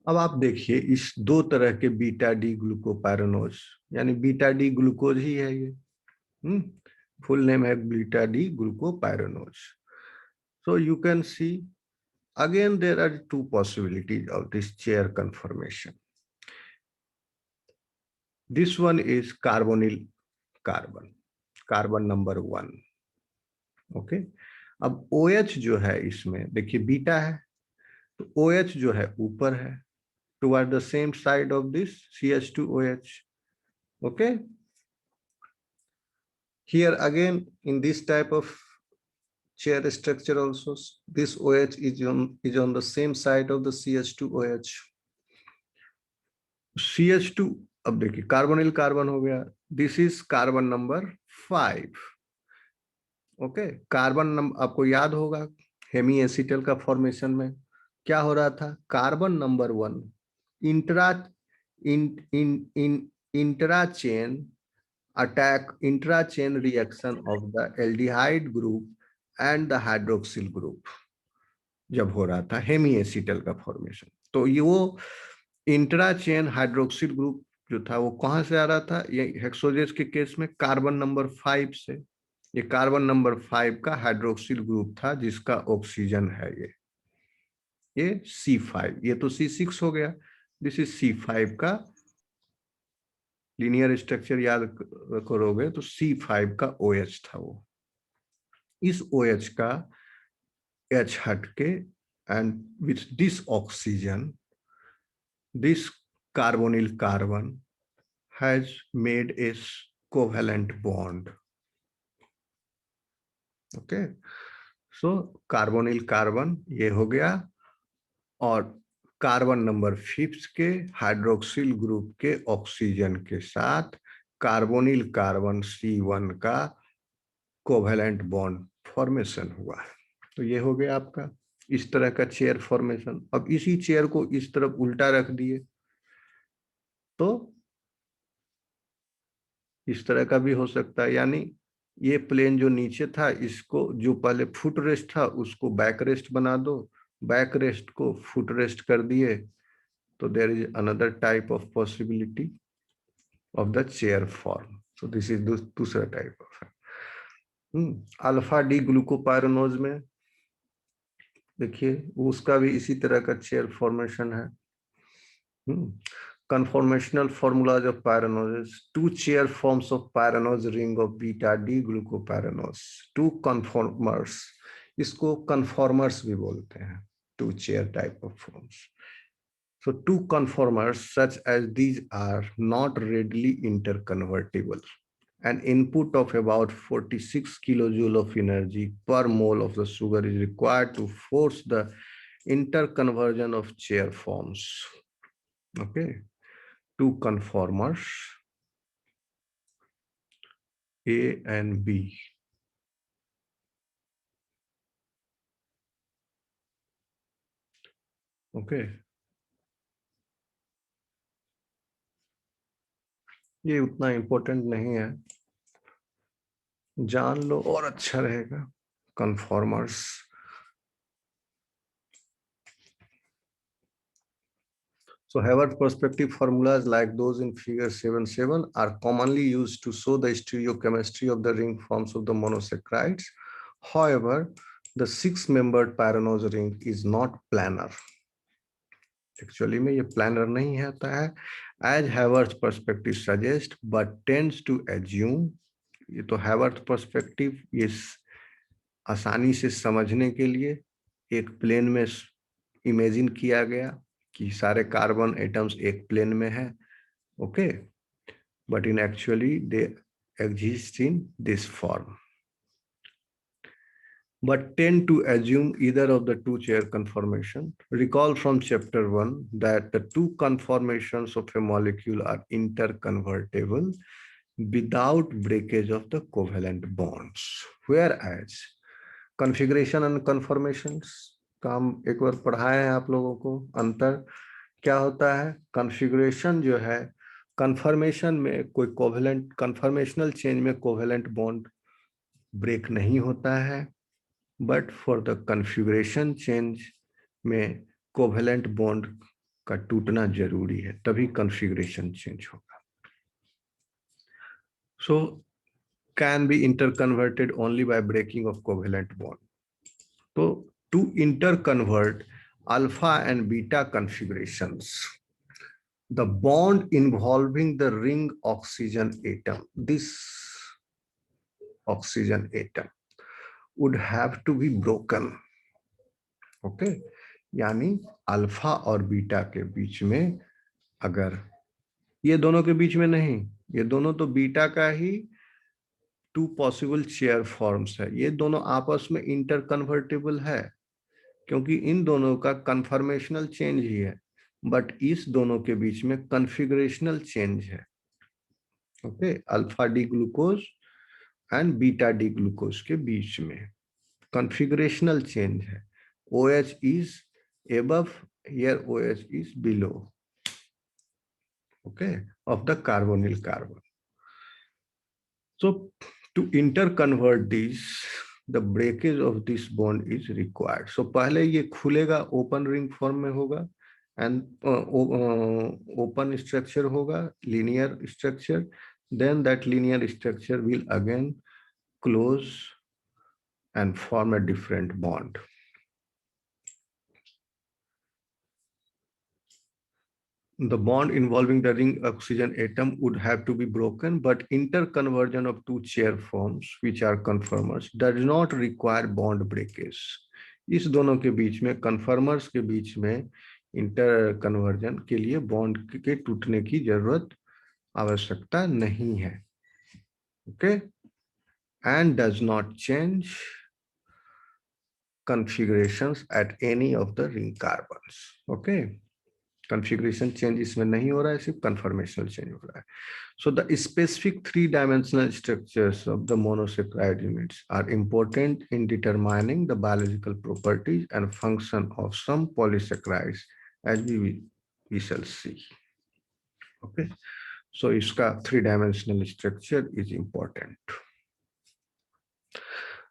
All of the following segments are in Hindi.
अब आप देखिए इस दो तरह के बीटा डी ग्लूकोपायरानोज, यानी बीटा डी ग्लूकोज ही है ये। फुल नेम है beta D glucopyranose. So you can see again there are two possibilities of this chair conformation. This one is carbonyl carbon, carbon number 1. Okay, अब OH जो है इसमें देखिए बीटा है, तो OH जो है ऊपर है toward the same side of this CH2OH. Okay, here again in this type of chair structure also this OH is on the same side of the CH2OH. CH2, अब देखिए कार्बोनिल कार्बन हो गया, this is carbon number 5. Okay, carbon number आपको याद होगा हेमी एसिटल का फॉर्मेशन में क्या हो रहा था, carbon number 1 intra intra chain attack, intra chain reaction of the aldehyde group and the hydroxyl group जब हो रहा था हेमी एसिटल का फॉर्मेशन, तो ये वो इंट्रा चेन हाइड्रोक्सिल ग्रुप जो था वो कहां से आ रहा था, ये हेक्सोजेस के केस में कार्बन नंबर 5 से. ये कार्बन नंबर 5 का हाइड्रोक्सिल ग्रुप था जिसका ऑक्सीजन है ये C5, ये तो C6 हो गया, दिस इज C5 का लीनियर स्ट्रक्चर याद करोगे तो C5 का OH था वो. इस OH का H हट के and with this oxygen this carbonyl carbon has made a covalent bond. Okay, so carbonyl carbon ये हो गया और कार्बन नंबर 5 के हाइड्रोक्सिल ग्रुप के ऑक्सीजन के साथ कार्बोनिल कार्बन C1 का कोवेलेंट बॉन्ड फॉर्मेशन हुआ है. तो ये हो गया आपका इस तरह का चेयर फॉर्मेशन. अब इसी चेयर को इस तरफ उल्टा रख दिए तो इस तरह का भी हो सकता है, यानी ये प्लेन जो नीचे था इसको जो पहले फुट रेस्ट था उसको बैक रेस्ट बना दो, बैक रेस्ट को फुट रेस्ट कर दिए, तो there is another type of possibility of the chair form. So this is दूसरा type of. Alpha D glucopyranose में देखिए उसका भी इसी तरह का चेयर फॉर्मेशन है. Conformational formulas of pyranose, two chair forms of pyranose ring of beta D glucopyranose, two conformers, इसको conformers भी बोलते हैं, two chair type of forms. So two conformers such as these are not readily interconvertible. An input of about 46 kilojoule of energy per mole of the sugar is required to force the interconversion of chair forms. Okay, two conformers A and B. Okay, ये उतना इम्पोर्टेंट नहीं है, जान लो और अच्छा रहेगा. Conformers. So Haworth perspective formulas like those in figure 7.7 are commonly used to show the stereochemistry of the ring forms of the monosaccharides. However, the 6-membered pyranose ring is not planar. Actually में ये planar नहीं होता है, as Haworth perspective suggests, but tends to assume. ये तो Haworth perspective ये आसानी से समझने के लिए एक प्लेन में इमेजिन किया गया कि सारे कार्बन एटम्स एक प्लेन में है. Okay, but in actually they exist in this form, but tend to assume either of the two chair conformation. Recall from chapter 1 that the two conformations of a molecule are interconvertible without breakage of the covalent bonds, whereas configuration and conformations का हम एक बार पढ़ाए हैं आप लोगों को. अंतर क्या होता है, कॉन्फ़िगरेशन जो है कन्फर्मेशन में कोई कोवेलेंट, कन्फर्मेशनल चेंज में कोवेलेंट बॉन्ड ब्रेक नहीं होता है, but for the configuration change में कोवेलेंट बॉन्ड का टूटना जरूरी है, तभी कॉन्फ़िगरेशन चेंज होगा। So can be interconverted only by breaking of covalent bond. तो to interconvert alpha and beta configurations, the bond involving the ring oxygen atom, this oxygen atom would have to be broken. Okay यानी अल्फा और बीटा के बीच में, अगर ये दोनों के बीच में नहीं, ये दोनों तो बीटा का ही टू पॉसिबल चेयर फॉर्म्स है, ये दोनों आपस में इंटरकन्वर्टेबल है क्योंकि इन दोनों का कन्फर्मेशनल चेंज ही है, बट इस दोनों के बीच में कन्फिगरेशनल चेंज है। Okay alpha D glucose and beta D glucose के बीच में कॉन्फ़िगरेशनल चेंज है। OH is above, here OH is below, okay, of the carbonyl carbon. So to interconvert these, the breakage of this bond is required. So पहले ये खुलेगा, ओपन रिंग फॉर्म में होगा, एंड ओपन स्ट्रक्चर होगा, linear structure, then that linear structure will again close and form a different bond. The bond involving the ring oxygen atom would have to be broken, but interconversion of two chair forms, which are conformers, does not require bond breakage. इस दोनों के बीच में, conformers के बीच में इंटरकन्वर्जन के लिए बॉन्ड के टूटने की जरूरत, आवश्यकता नहीं है। Okay, and does not change configurations at any of the ring carbons. Okay, configuration change इसमें नहीं हो रहा है, सिर्फ कन्फर्मेशनल चेंज हो रहा है। So the specific 3-dimensional structures of the monosaccharide units are important in determining the biological properties and function of some polysaccharides as we shall see. Okay so इसका 3-dimensional स्ट्रक्चर इज इंपॉर्टेंट।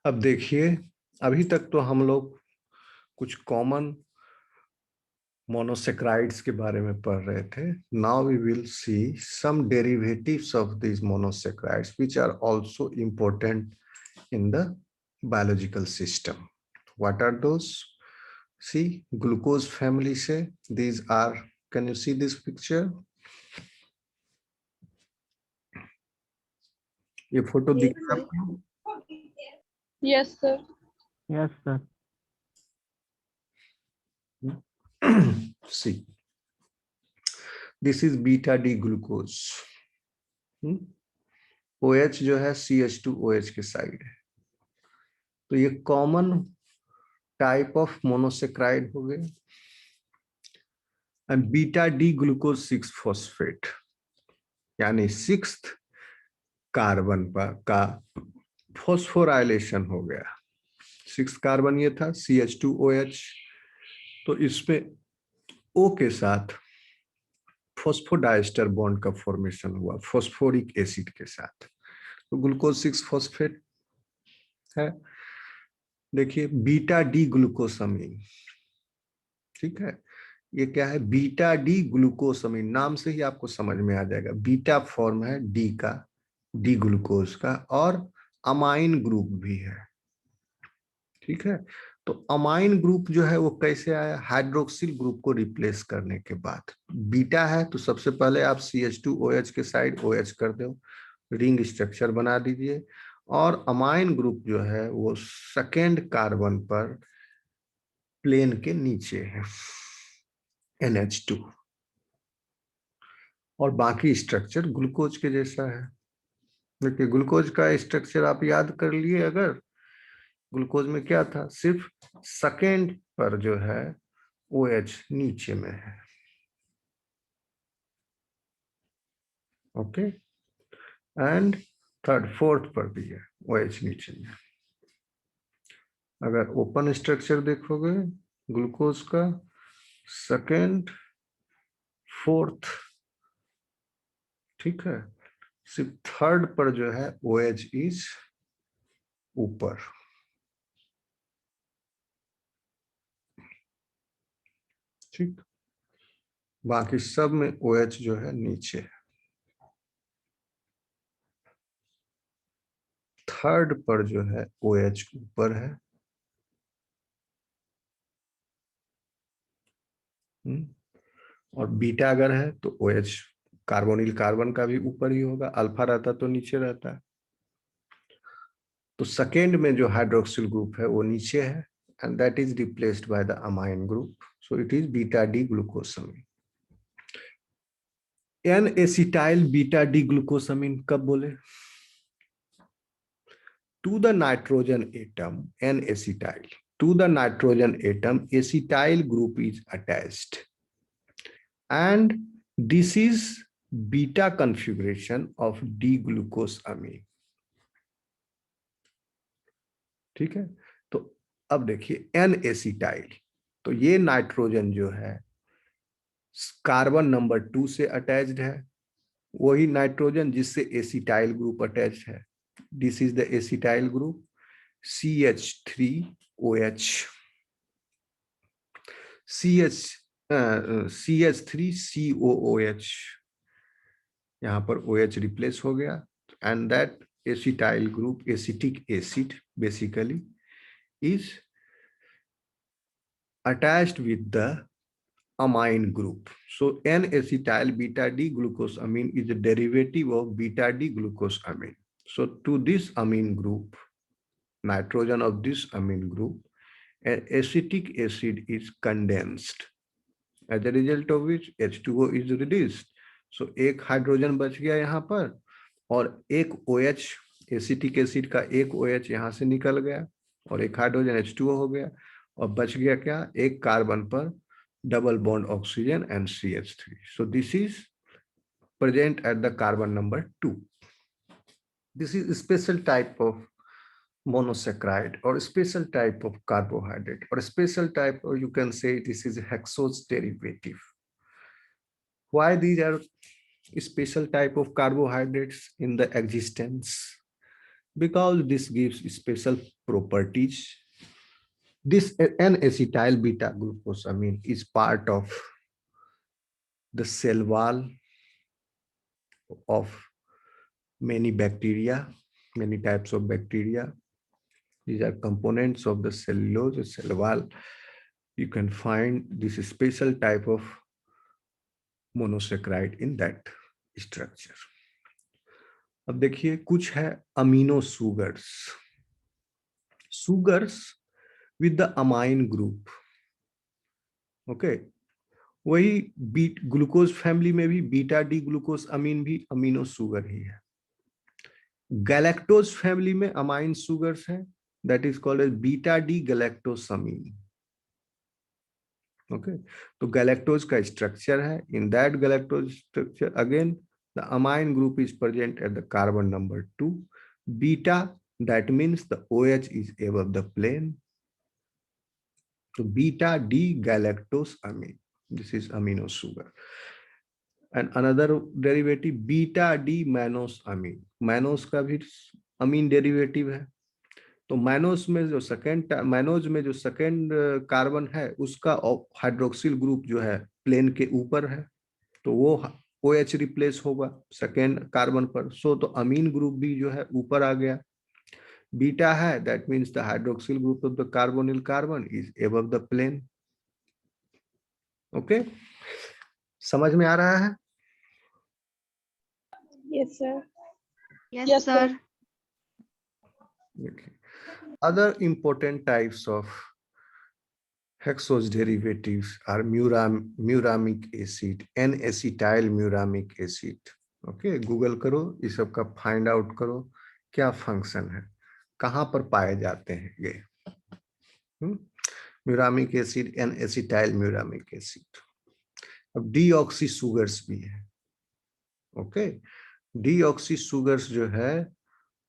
अब देखिए, अभी तक तो हम लोग कुछ कॉमन मोनोसेक्राइड्स के बारे में पढ़ रहे थे। Now we will see some derivatives of this monosaccharides which are also important in the biological system. What are those? See glucose family से these are, can you see this picture? ये फोटो दिख रहा है आपको? Yes sir. Yes sir. See, this is beta D glucose. OH जो है CH2OH के साइड है, तो ये कॉमन टाइप ऑफ मोनोसेक्राइड हो गए। And beta D glucose 6 phosphate, यानी 6th कार्बन पर का फॉस्फोराइलेशन हो गया। 6th कार्बन ये था CH2OH, तो इसमें O के साथ फॉस्फोडाइस्टर बॉन्ड का फॉर्मेशन हुआ फॉस्फोरिक एसिड के साथ, तो ग्लूकोज 6 फॉस्फेट है। देखिए बीटा डी ग्लूकोसामीन, ठीक है, ये क्या है? बीटा डी ग्लूकोसामीन, नाम से ही आपको समझ में आ जाएगा। बीटा फॉर्म है डी का, डी ग्लूकोज का, और अमाइन ग्रुप भी है, ठीक है। तो अमाइन ग्रुप जो है वो कैसे आया? हाइड्रोक्सिल ग्रुप को रिप्लेस करने के बाद। बीटा है तो सबसे पहले आप CH2OH के साइड OH कर दो, रिंग स्ट्रक्चर बना दीजिए, और अमाइन ग्रुप जो है वो 2nd कार्बन पर प्लेन के नीचे है NH2, और बाकी स्ट्रक्चर ग्लूकोज के जैसा है। देखिए ग्लूकोज का स्ट्रक्चर आप याद कर लिए, अगर ग्लूकोज में क्या था? सिर्फ 2nd पर जो है OH नीचे में है। ओके, एंड 3rd 4th पर भी है OH नीचे में। अगर ओपन स्ट्रक्चर देखोगे ग्लूकोज का, 2nd 4th, ठीक है, सिर्फ 3rd पर जो है OH इज ऊपर। ठीक, बाकी सब में OH जो है नीचे है। थर्ड पर जो है OH ऊपर है। और बीटा अगर है तो OH कार्बोनिल कार्बन का भी ऊपर ही होगा, अल्फा रहता तो नीचे रहता है। तो सेकेंड में जो हाइड्रोक्सिल ग्रुप है वो नीचे है, and that is replaced by the amine group, so it is beta D glucosamine. N acetyl beta D glucosamine कब बोले? To the nitrogen atom N acetyl, to the nitrogen atom acetyl group is attached, and this is beta configuration of D-glucosamine। ठीक है, तो अब देखिए एन एसिटाइल, तो ये नाइट्रोजन जो है कार्बन नंबर 2 से अटैच्ड है, वही नाइट्रोजन जिससे एसिटाइल ग्रुप अटैच्ड है। This is the acetyl group CH3OH, CH3COOH, यहाँ पर OH रिप्लेस हो गया, and that acetyl group, acetic acid basically, is attached with the amine group. So N-acetyl beta D-glucosamine is a derivative of beta D-glucosamine. So to this amine group, nitrogen of this amine group, an acetic acid is condensed, as a result of which H2O is reduced. So एक हाइड्रोजन बच गया यहाँ पर, और एक OH, एसिटिक एसिड का एक OH यहाँ से निकल गया, और एक हाइड्रोजन H2O हो गया, और बच गया क्या? एक कार्बन पर double bond oxygen and CH3. So this is present at the carbon number 2. This is a special type of monosaccharide or special type of carbohydrate, or a special type, or you can say this is a hexose derivative. Why these are special type of carbohydrates in the existence? Because this gives special properties. This N-acetyl beta glucosamine is part of the cell wall of many bacteria, many types of bacteria. These are components of the cellulose cell wall. You can find this special type of monosaccharide in that structure. अब देखिए कुछ है amino sugars, sugars with the amine group. Okay, वही बीट ग्लूकोज फैमिली में भी बीटा डी ग्लूकोज अमीन भी अमीनो सुगर ही है। गैलेक्टोज फैमिली में अमाइन सुगर्स है, that is called as beta D galactosamine. Okay, तो गैलेक्टोज का स्ट्रक्चर है, in that galactose structure again the amine group is present at the carbon number 2, beta, that means the OH is above the plane. So beta D galactosamine, this is amino sugar. And another derivative beta D mannose-amine, mannose का भी अमीन डेरिवेटिव है। तो मैनोस में जो सेकेंड, मैनोज में जो सेकेंड कार्बन है उसका हाइड्रोक्सिल ग्रुप जो है प्लेन के ऊपर है, तो वो OH रिप्लेस होगा सेकेंड कार्बन पर। सो तो अमीन ग्रुप भी जो है ऊपर आ गया, बीटा है, that means the hydroxyl group of the carbonyl carbon is above the plane. Okay, समझ में आ रहा है? Yes, sir. Yes, Yes, sir. sir. Okay. Other important types of hexose derivatives are muramic acid, N-acetyl muramic acid. Okay, Google करो, इस सब का फाइंड आउट करो क्या फंक्शन है, कहाँ पर पाए जाते हैं ये। Muramic acid, N-acetyl muramic acid. अब डीऑक्सी सुगर्स भी है। ओके, डीऑक्सी सुगर्स जो है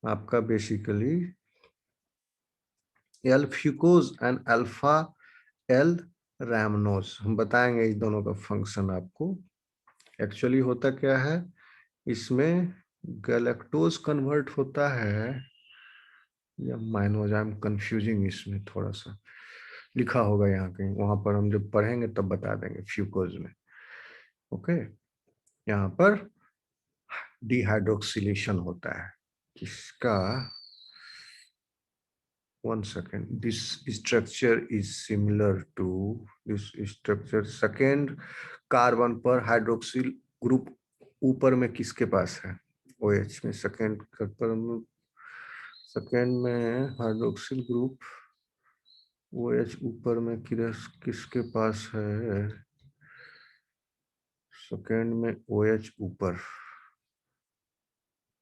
आपका basically L-fucose and alpha L रैमनोज, हम बताएंगे इस दोनों का फंक्शन आपको। एक्चुअली होता क्या है, इसमें गैलेक्टोज कन्वर्ट होता है या माइनोज, आई एम कंफ्यूजिंग इसमें थोड़ा सा। लिखा होगा यहाँ कहीं, वहां पर हम जब पढ़ेंगे तब बता देंगे फ्यूकोज में। ओके, यहाँ पर डिहाइड्रोक्सिलेशन होता है, इसका 1 second, this structure is similar to this structure। Second carbon पर हाइड्रोक्सिल ग्रुप ऊपर में किसके पास है, OH में। सेकेंड कार्बन, सेकेंड में हाइड्रोक्सिल ग्रुप OH ऊपर में किसके पास है, सेकेंड में OH ऊपर,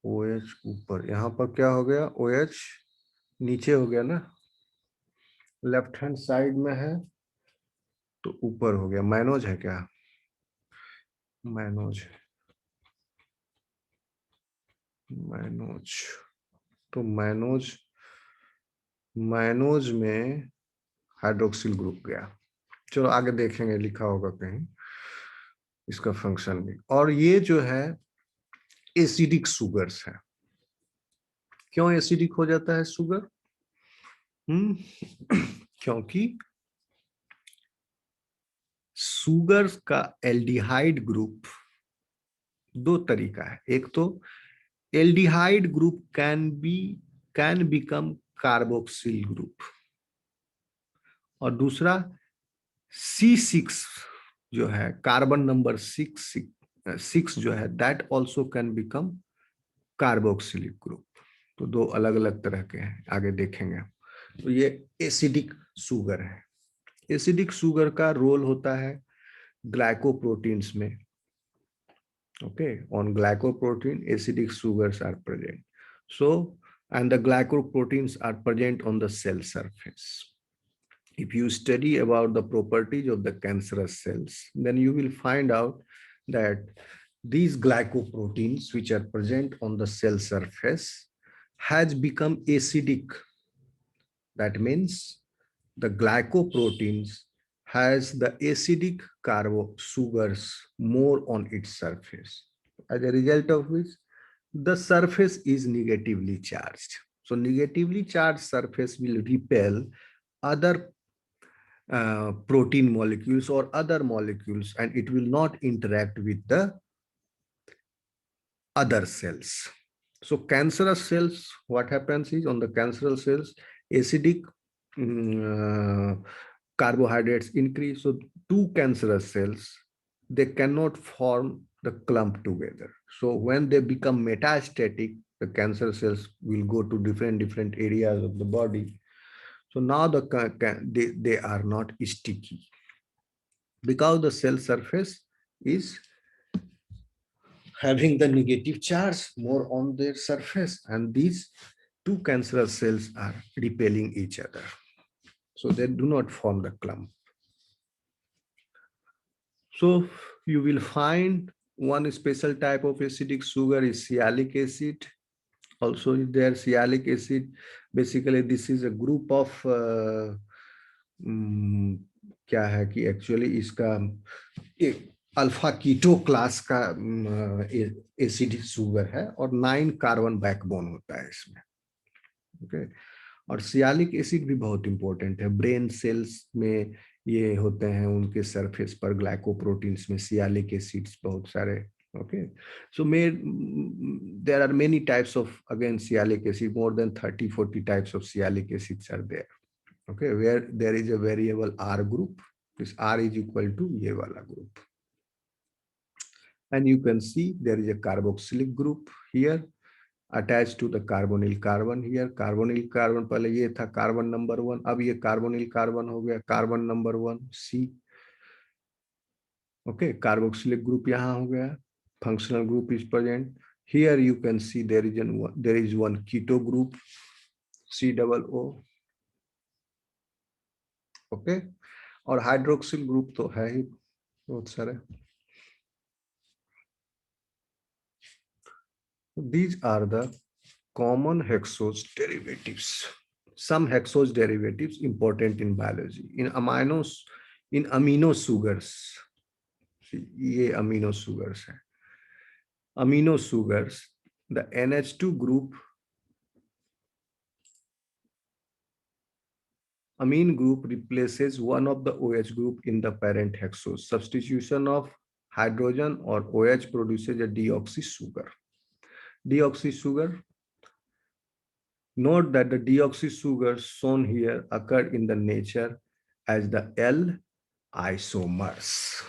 OH ऊपर। यहाँ पर क्या हो गया, OH नीचे हो गया ना, लेफ्ट हैंड साइड में है तो ऊपर हो गया। मैनोज है क्या, मैनोज, मैनोज, तो मैनोज, मैनोज में हाइड्रोक्सिल ग्रुप गया। चलो आगे देखेंगे, लिखा होगा कहीं इसका फंक्शन भी। और ये जो है एसिडिक सुगर्स है। क्यों एसिडिक हो जाता है सुगर, क्योंकि सुगर का एल्डिहाइड ग्रुप दो तरीका है। एक तो aldehyde group can become carboxyl group, और दूसरा C6 जो है, कार्बन नंबर 6 जो है, that also can become carboxylic group. तो दो अलग अलग तरह के हैं, आगे देखेंगे। तो ये एसिडिक सुगर है। एसिडिक सुगर का रोल होता है ग्लाइकोप्रोटीन्स में। Okay, on glycoprotein acidic sugars are present, so and the glycoproteins are present on the cell surface. If you study about the properties of the cancerous cells, then you will find out that these glycoproteins which are present on the cell surface has become acidic. That means the glycoproteins has the acidic carbo sugars more on its surface, as a result of which the surface is negatively charged. So negatively charged surface will repel other protein molecules or other molecules, and it will not interact with the other cells. So cancerous cells, what happens is, on the cancerous cells, acidic carbohydrates increase. So two cancerous cells, they cannot form the clump together. So when they become metastatic, the cancer cells will go to different areas of the body. So now they are not sticky because the cell surface is having the negative charge more on their surface, and these two cancerous cells are repelling each other. So they do not form the clump. So you will find one special type of acidic sugar is sialic acid. Also there sialic acid, basically this is a group of क्या है कि एक्चुअली इसका एक अल्फा कीटो क्लास का एसिड सुगर है, और 9 कार्बन बैकबोन होता है इसमें। ओके, और सियालिक एसिड भी बहुत इंपॉर्टेंट है। ब्रेन सेल्स में ये होते हैं, उनके सरफेस पर ग्लाइकोप्रोटीन्स में सियालिक एसिड्स बहुत सारे। Okay, so there are many types of, again, sialic acid, more than 30-40 types of sialic acids are there. Okay, where there is a variable R group, this R is equal to ये वाला group, and you can see there is a carboxylic group here attached to the carbonyl carbon here। carbonyl carbon पहले ये था कार्बन नंबर 1, अब ये carbonyl carbon हो गया carbon number 1 C। Okay, carboxylic group यहाँ हो गया, functional group is present here। You can see there is one keto group COO। Okay, और हाइड्रोक्सिल ग्रुप तो है ही बहुत सारे। These are the common hexose derivatives. Some hexose derivatives important in biology. In amino sugars, ये amino sugars है। Amino sugars, the NH2 group amine group replaces one of the OH group in the parent hexose. Substitution of hydrogen or OH produces a deoxy sugar. Deoxy sugar. Note that the deoxy sugars shown here occur in the nature as the L isomers.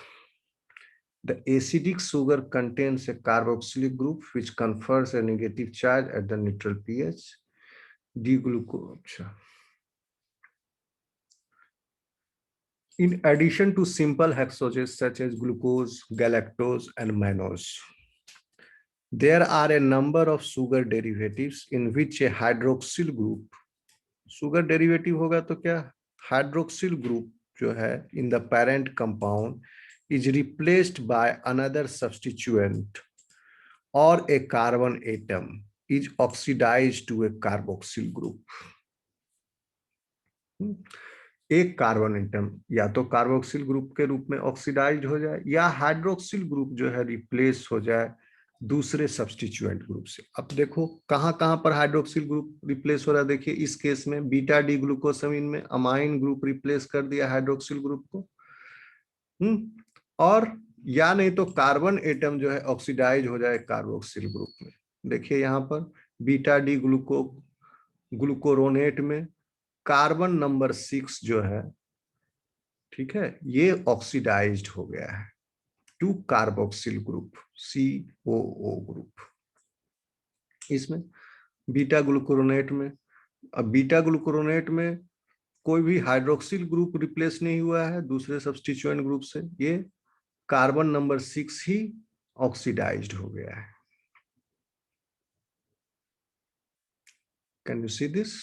The acidic sugar contains a carboxylic group which confers a negative charge at the neutral pH. D-glucose. In addition to simple hexoses such as glucose, galactose, and mannose, there are a number of sugar derivatives in which a hydroxyl group, sugar derivative होगा तो क्या hydroxyl group जो है in the parent compound is replaced by another substituent or a carbon atom is oxidized to a carboxyl group. एक कार्बन एटम या तो कार्बोक्सिल ग्रुप के रूप में ऑक्सीडाइज्ड हो जाए या हाइड्रोक्सिल ग्रुप जो है रिप्लेस हो जाए दूसरे सब्स्टिट्यूएंट ग्रुप से। अब देखो कहां कहां पर हाइड्रोक्सिल ग्रुप रिप्लेस हो रहा है। देखिए इस केस में बीटा डी ग्लूकोसामिन में अमाइन ग्रुप रिप्लेस कर दिया हाइड्रोक्सिल ग्रुप को। और या नहीं तो कार्बन एटम जो है ऑक्सीडाइज हो जाए कार्बोक्सिल ग्रुप में। देखिए यहाँ पर बीटा डी ग्लूकोरोनेट में कार्बन नंबर 6 जो है, ठीक है, ये ऑक्सीडाइज्ड हो गया है to carboxyl group COO group. इसमें बीटा ग्लूकोरोनेट में, अब बीटा ग्लूकोरोनेट में कोई भी हाइड्रोक्सिल ग्रुप रिप्लेस नहीं हुआ है दूसरे सब्स्टिट्यूएंट ग्रुप से, ये कार्बन नंबर 6 ही ऑक्सीडाइज्ड हो गया है। Can you see this?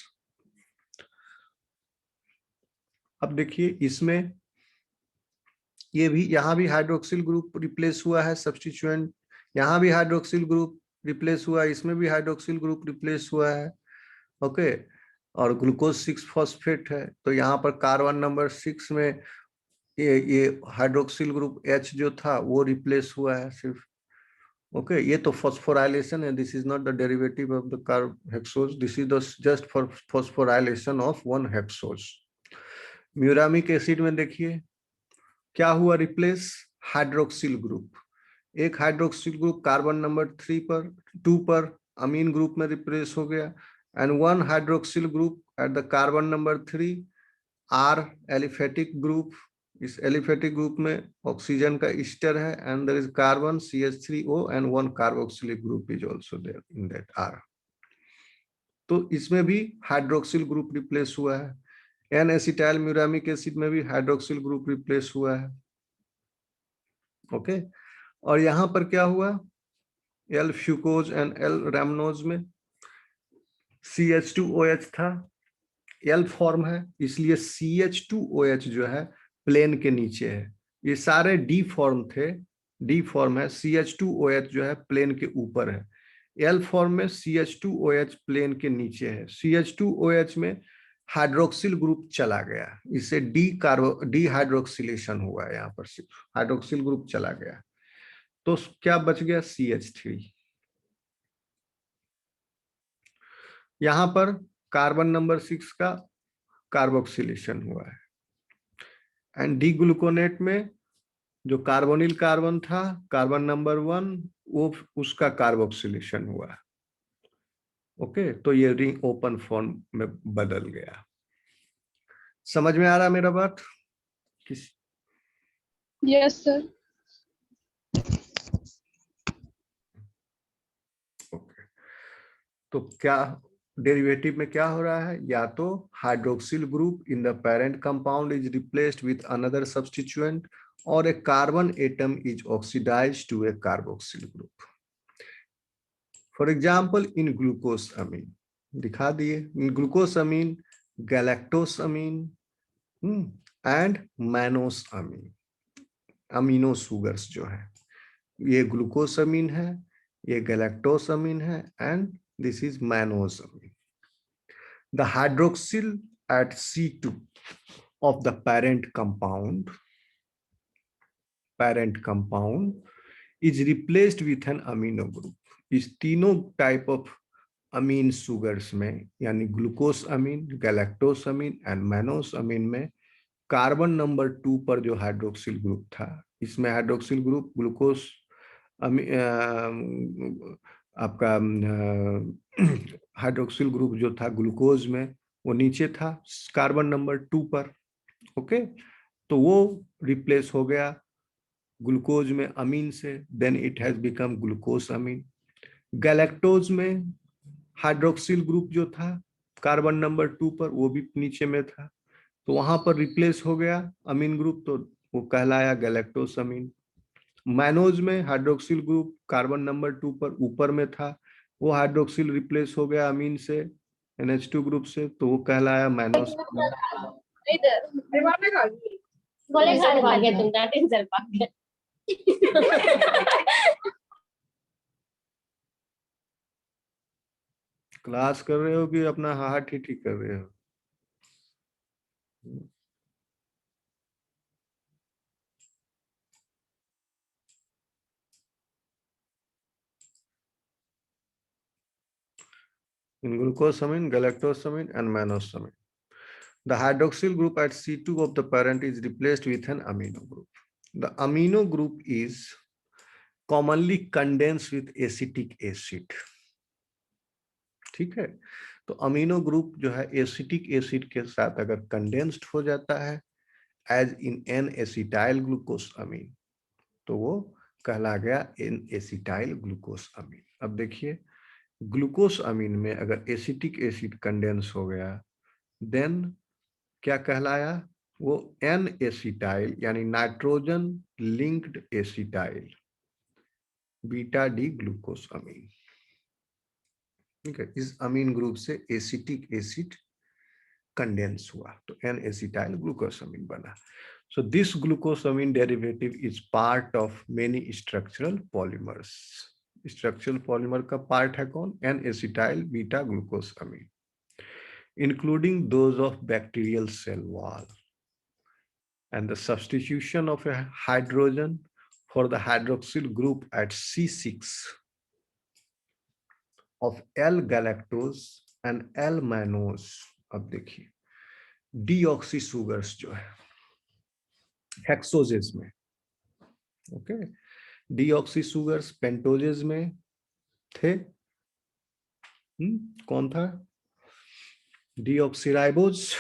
अब देखिए इसमें ये भी, यहां भी हाइड्रोक्सिल ग्रुप रिप्लेस हुआ है सब्स्टिट्यूएंट, यहां भी हाइड्रोक्सिल ग्रुप रिप्लेस हुआ है, इसमें भी हाइड्रोक्सिल ग्रुप रिप्लेस हुआ है। ओके, और ग्लूकोज 6 फॉस्फेट है तो यहाँ पर कार्बन नंबर 6 में ये हाइड्रोक्सिल ग्रुप H जो था वो रिप्लेस हुआ है सिर्फ। ओके, ये तो फॉस्फोराइलेशन है, this is not the derivative of the carb hexose, this is just for phosphorylation of one hexose. Muramic acid में देखिए क्या हुआ रिप्लेस, हाइड्रोक्सिल ग्रुप, एक हाइड्रोक्सिल ग्रुप कार्बन नंबर 2 पर अमीन ग्रुप में रिप्लेस हो गया, and one hydroxyl group at the carbon number 3 are aliphatic group. इस एलिफेटिक ग्रुप में ऑक्सीजन का ईस्टर है and there is carbon CH3O and one carboxylic group is also there in that R। तो इसमें भी हाइड्रोक्सिल ग्रुप रिप्लेस हुआ है। एन एसिटाइल म्यूरामिक एसिड में भी हाइड्रोक्सिल ग्रुप रिप्लेस हुआ है। ओके, और यहां पर क्या हुआ, एल फ्यूकोज एंड एल रैमनोज में CH2OH था, एल फॉर्म है इसलिए CH2OH जो है प्लेन के नीचे है। ये सारे डी फॉर्म थे, डी फॉर्म है, CH2OH जो है प्लेन के ऊपर है, एल फॉर्म में CH2OH प्लेन के नीचे है। CH2OH में हाइड्रोक्सिल ग्रुप चला गया, इससे डी हाइड्रोक्सिलेशन हुआ है, यहाँ पर सिर्फ हाइड्रोक्सिल ग्रुप चला गया तो क्या बच गया CH3। यहां पर कार्बन नंबर 6 का कार्बोक्सिलेशन हुआ है एंड डी ग्लूकोनेट में जो कार्बोनिल कार्बन था कार्बन नंबर 1 वो उसका कार्बोक्सिलेशन हुआ है। ओके, तो ये रिंग ओपन फॉर्म में बदल गया। समझ में आ रहा मेरा बात? Yes, sir. ओके, तो क्या डेरिवेटिव में क्या हो रहा है, या तो hydroxyl group in the parent compound is replaced with another substituent और a carbon atom is oxidized to a carboxyl group. For example in glucosamine दिखा दिए, in glucosamine, galactosamine and mannosamine, amino sugars जो है, ये ग्लूकोसामीन है, ये गैलेक्टोसामीन है and this is mannosamine. The hydroxyl at C2 of the parent compound is replaced with an amino group. इस तीनों टाइप ऑफ अमीन सुगर्स में यानी glucose amine, galactose amine and mannose amine में कार्बन नंबर 2 पर जो हाइड्रोक्सिल ग्रुप था, इसमें हाइड्रोक्सिल ग्रुप ग्लूकोस आपका हाइड्रोक्सिल ग्रुप जो था ग्लूकोज में वो नीचे था कार्बन नंबर 2 पर। ओके, तो वो रिप्लेस हो गया ग्लूकोज में अमीन से, then it has become glucose amine. Galactose में हाइड्रोक्सिल ग्रुप जो था कार्बन नंबर 2 पर वो भी नीचे में था, तो वहां पर रिप्लेस हो गया अमीन ग्रुप, तो वो कहलाया गैलेक्टोस अमीन। मैनोज में हाइड्रोक्सिल ग्रुप कार्बन नंबर 2 पर ऊपर में था, वो हाइड्रोक्सिल रिप्लेस हो गया अमीन से NH2 ग्रुप से, तो वो कहलाया मैनोस अमीन। क्लास कर रहे हो कि अपना हाथ ठीक कर रहे हो? In glucosamine, galactosamine, and manosamine, the hydroxyl group at C2 of the parent is replaced with an amino group. The amino group is commonly condensed with acetic acid. ठीक है, तो अमीनो ग्रुप जो है एसिटिक एसिड के साथ अगर कंडेंस्ड हो जाता है as in N acetyl glucose amine, तो वो कहला गया एन एसिटाइल ग्लूकोस अमीन। अब देखिए ग्लूकोस अमीन में अगर एसिटिक एसिड कंडेंस हो गया देन क्या कहलाया, वो एन एसिटाइल यानी nitrogen linked acetyl beta D glucose amine. ठीक है, इस अमीन ग्रुप से एसिटिक एसिड कंडेंस हुआ तो एन एसिटाइल ग्लूकोसामिन बना। So this glucosamine derivative is part of many structural polymers. Structural polymer का पार्ट है कौन, N acetyl beta glucosamine, including those of bacterial cell wall, and the substitution of a hydrogen for the hydroxyl group at C6 of L-galactose and L-mannose। अब देखिए डीऑक्सी सुगर्स जो है हेक्सोजेस में, ओके, डीऑक्सी सुगर्स पेंटोजेस में थे। कौन था, डीऑक्सीराइबोज।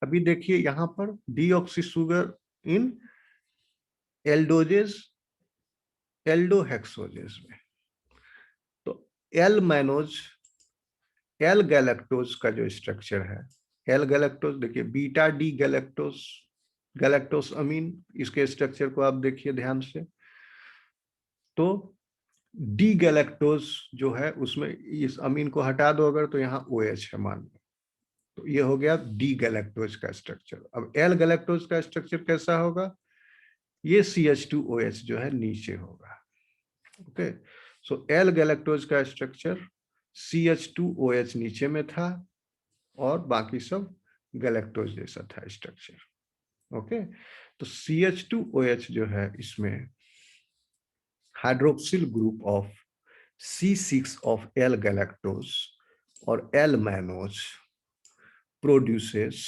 अभी देखिए यहां पर डीऑक्सी सुगर इन एल्डोजेस एल्डोहेक्सोजेस में, तो एल मैनोज एल गैलेक्टोज का जो स्ट्रक्चर है, एल गैलेक्टोज देखिए बीटा डी गैलेक्टोज गैलेक्टोस अमीन, इसके स्ट्रक्चर को आप देखिए ध्यान से, तो डी गैलेक्टोज जो है उसमें इस अमीन को हटा दो अगर तो यहाँ OH है मान लो, तो ये हो गया डी गैलेक्टोज का स्ट्रक्चर। अब एल गैलेक्टोज का स्ट्रक्चर कैसा होगा, ये CH2OH जो है नीचे होगा। ओके, सो एल गैलेक्टोज का स्ट्रक्चर CH2OH नीचे में था और बाकी सब गैलेक्टोज जैसा था स्ट्रक्चर। ओके, तो CH2OH जो है इसमें hydroxyl group of C6 of L-galactose or L-mannose produces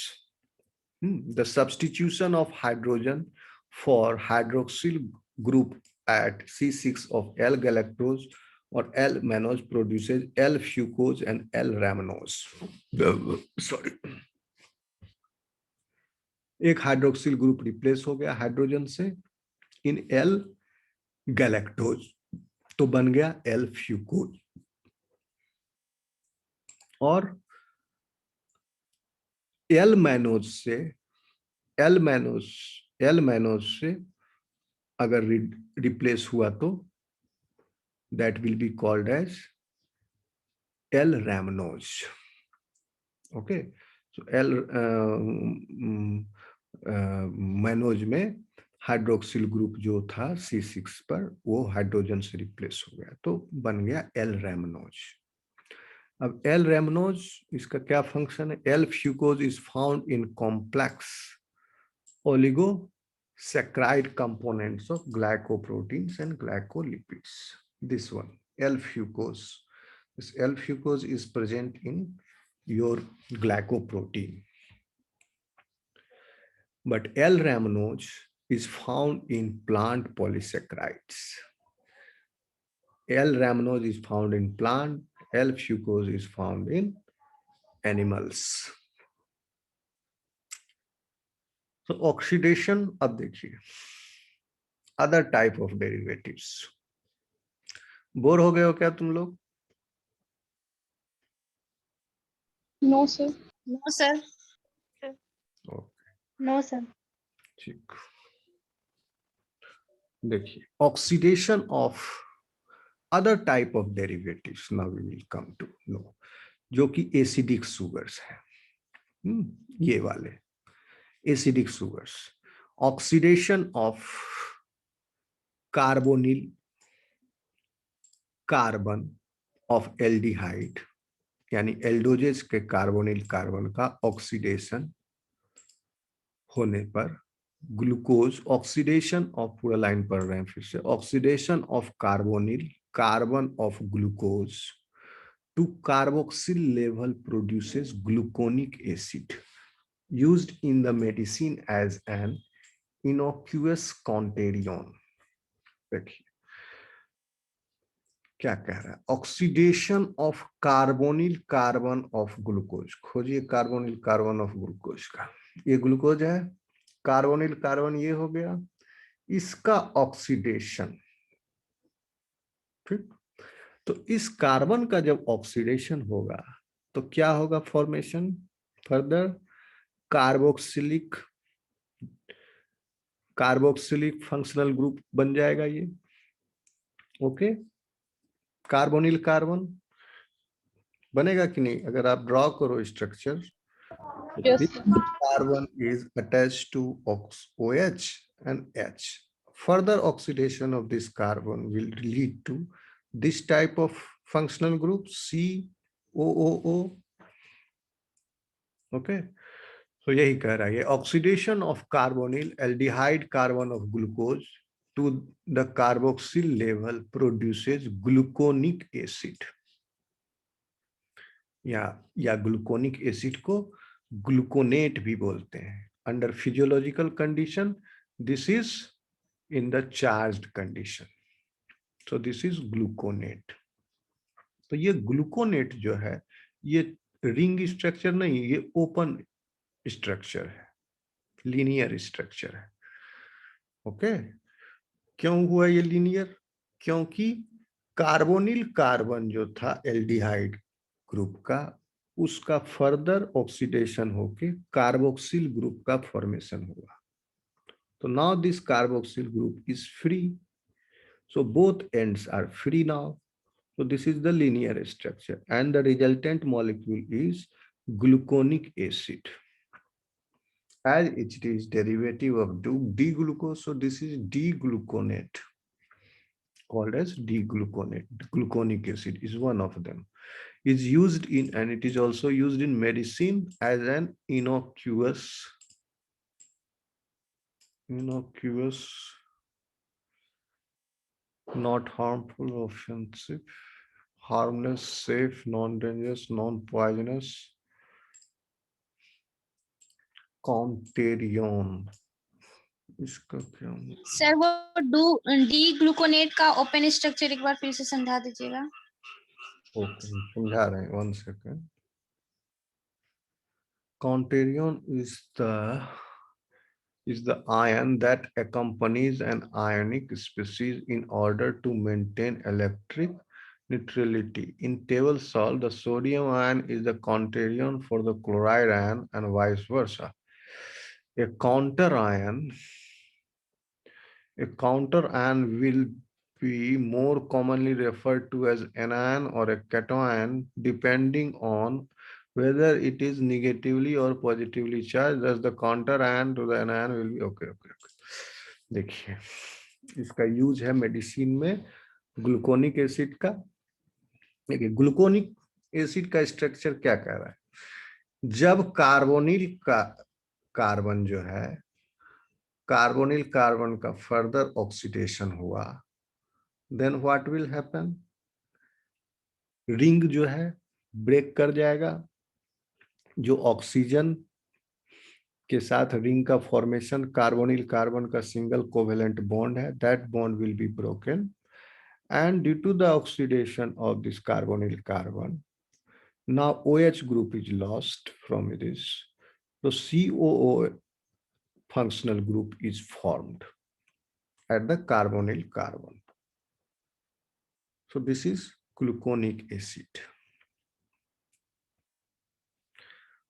the substitution of hydrogen for hydroxyl group at C6 of L-galactose or L-mannose produces L-fucose and L-rhamnose। Sorry, एक हाइड्रोक्सिल ग्रुप रिप्लेस हो गया हाइड्रोजन से इन L-galactose, तो बन गया L-fucose। और एल मैनोज से अगर रिप्लेस हुआ तो that will be called as L rhamnose. Okay, so L mannose में हाइड्रोक्सिल ग्रुप जो था C6 पर वो हाइड्रोजन से रिप्लेस हो गया तो बन गया एल रैमनोज। अब एल रैमनोज इसका क्या फंक्शन है, L fucose is found in complex oligosaccharide components of glycoproteins and glycolipids. This one, L-fucose, This L-fucose is present in your glycoprotein. But L-rhamnose is found in plant polysaccharides. L-rhamnose is found in plant, L-fucose is found in animals. So oxidation, अब देखिए other type of derivatives. Bore हो गए हो क्या तुम लोग? No, sir. No, sir. Okay, No, sir. ठीक. देखिए oxidation of other type of derivatives now we will come to know, जो कि acidic sugars है. ये वाले acidic sugars. Oxidation of carbonyl carbon of aldehyde, यानी एल्डोजेस के कार्बोनिल कार्बन का ऑक्सीडेशन होने पर ग्लूकोज, ऑक्सीडेशन ऑफ, पूरा लाइन पढ़ रहे हैं फिर से, oxidation of carbonyl carbon of glucose to carboxyl level produces gluconic acid used in the medicine as an innocuous contagion. देखिए क्या कह रहा है, oxidation of carbonyl carbon of glucose. खोजिए कार्बोनिल कार्बन ऑफ ग्लूकोज का. ये ग्लूकोज है, कार्बोनिल कार्बन ये हो गया, इसका ऑक्सीडेशन. ठीक, तो इस कार्बन का जब ऑक्सीडेशन होगा तो क्या होगा formation, further carboxylic functional group बन जाएगा ये. ओके, कार्बोनिल कार्बन बनेगा कि नहीं? अगर आप ड्रॉ करो structure, Yes, sir. carbon is attached to OH and H. Further oxidation of this carbon will lead to this type of functional group COOO. Okay, so यही कह रहा है ये, oxidation of carbonyl aldehyde carbon of glucose to the carboxyl level produces gluconic acid. या ग्लूकोनिक एसिड को ग्लूकोनेट भी बोलते हैं. Under physiological condition this is in the charged condition, so this is gluconate. तो ये ग्लूकोनेट जो है ये रिंग स्ट्रक्चर नहीं, ये ओपन स्ट्रक्चर है, लीनियर स्ट्रक्चर है. ओके, क्यों हुआ ये लीनियर? क्योंकि कार्बोनिल कार्बन जो था एल्डिहाइड ग्रुप का, उसका फर्दर ऑक्सीडेशन होके कार्बोक्सिल ग्रुप का फॉर्मेशन हुआ. तो now this carboxyl group is free, so both ends are free now. So this is the linear structure and the resultant molecule is gluconic acid. As it is derivative of D-glucose, so this is D-gluconate, called as D-gluconate. Gluconic acid is one of them. Is used in, and it is also used in medicine as an innocuous, not harmful, offensive, harmless, safe, non-dangerous, non-poisonous contagion. इसका क्या? सर वो डी ग्लूकोनेट का ओपन स्ट्रक्चर एक बार फिर से समझा दीजिएगा. ओके, समझा रहे हैं, 1 second. Contagion is the ion that accompanies an ionic species in order to maintain electric neutrality. In table salt, the sodium ion is the contagion for the chloride ion and vice versa. A counter ion will be more commonly referred to as anion or a cation depending on whether it is negatively or positively charged. Thus the counter ion to the anion will be okay. देखिए इसका यूज है मेडिसिन में ग्लूकोनिक एसिड का. देखिए ग्लूकोनिक एसिड का स्ट्रक्चर क्या कह रहा है, जब कार्बोनिल का कार्बन जो है, कार्बोनिल कार्बन का फर्दर ऑक्सीडेशन हुआ, then what will happen? Ring जो है ब्रेक कर जाएगा, जो ऑक्सीजन के साथ रिंग का फॉर्मेशन कार्बोनिल कार्बन का सिंगल कोवेलेंट बॉन्ड है, that bond will be broken, and due to the oxidation of this carbonyl carbon, now OH group is lost from this, so COO functional group is formed at the carbonyl carbon. So this is gluconic acid.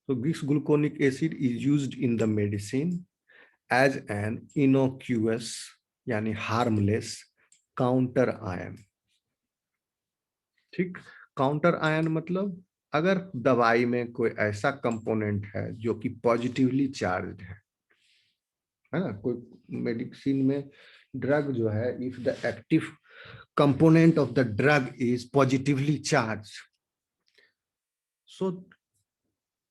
So this gluconic acid is used in the medicine as an innocuous यानी harmless counter ion. ठीक, काउंटर आयन मतलब अगर दवाई में कोई ऐसा कंपोनेंट है जो कि पॉजिटिवली चार्ज है ना, कोई मेडिसिन में ड्रग जो है, if the active component of the drug is positively charge, so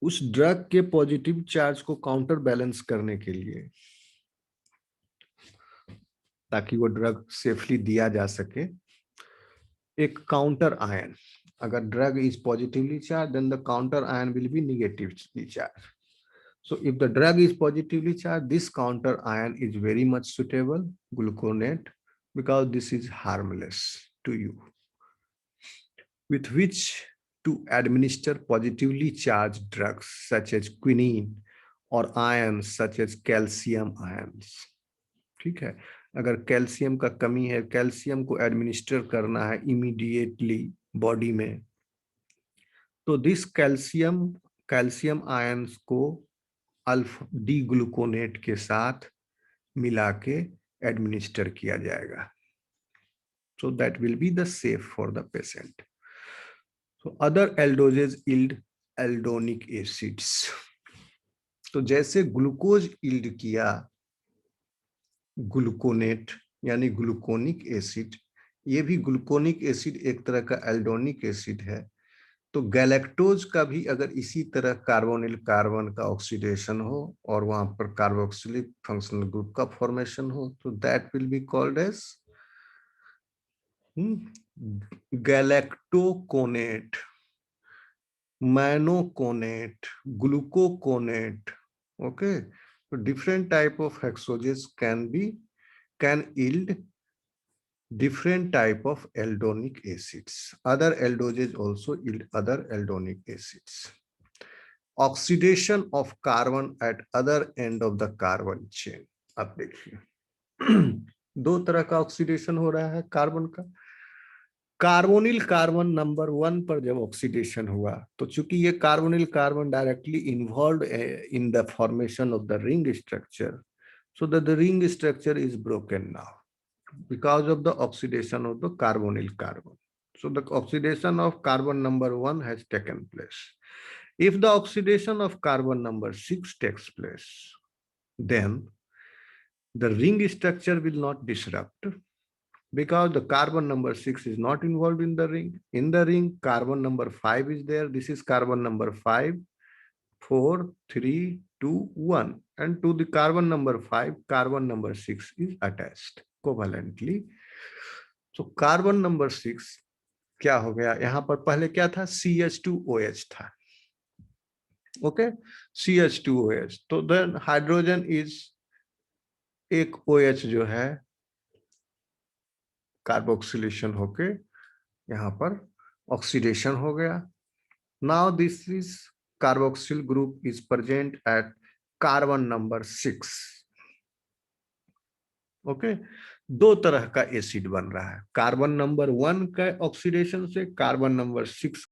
उस ड्रग के पॉजिटिव चार्ज को काउंटर बैलेंस करने के लिए, ताकि वो ड्रग सेफली दिया जा सके, एक काउंटर आयन, अगर drug is positively charged, then the counter ion will be negatively charged. So if the drug is positively charged, this counter ion is very much suitable, gluconate, because this is harmless to you, with which to administer positively charged drugs such as quinine or ions such as calcium ions. ठीक है, अगर कैल्शियम का कमी है, कैल्शियम को एडमिनिस्टर करना है इमीडिएटली बॉडी में, तो दिस कैल्शियम आयंस को अल्फा डी ग्लूकोनेट के साथ मिला के एडमिनिस्टर किया जाएगा, so that will be the safe for the patient. So other aldoses yield aldonic acids. तो जैसे ग्लूकोज यील्ड किया ग्लूकोनेट यानी ग्लूकोनिक एसिड, ये भी ग्लूकोनिक एसिड एक तरह का एल्डोनिक एसिड है. तो गैलेक्टोज का भी अगर इसी तरह कार्बोनिल कार्बन का ऑक्सीडेशन हो और वहां पर कार्बोक्सिलिक फंक्शनल ग्रुप का फॉर्मेशन हो, तो that will be called as galactonate, mannonate, gluconate. Okay, so different type of hexoses can yield different type of aldonic acids. Other aldoges also yield other aldonic acids. Oxidation of carbon at other end of the carbon chain. आप देखिए दो तरह का ऑक्सीडेशन हो रहा है कार्बन का. कार्बोनिल कार्बन नंबर 1 पर जब ऑक्सीडेशन हुआ, तो चूंकि ये carbonyl carbon directly involve in the formation of the ring structure, so that the ring structure is broken now because of the oxidation of the carbonyl carbon. So the oxidation of carbon number 1 has taken place. If the oxidation of carbon number 6 takes place, then the ring structure will not disrupt, because the carbon number 6 is not involved in the ring. In the ring, carbon number 5 is there. This is carbon number 5, 4, 3, 2, 1. And to the carbon number 5, carbon number 6 is attached covalently. So carbon number 6 क्या हो गया, यहाँ पर पहले क्या था, CH2OH था. Okay, CH2OH. तो then हाइड्रोजन इज एक OH जो है कार्बोक्सिलेशन होके यहाँ पर ऑक्सीडेशन हो गया. Now this is carboxyl group is present at carbon number 6. Okay, दो तरह का एसिड बन रहा है. कार्बन नंबर 1 का ऑक्सीडेशन से कार्बन नंबर 6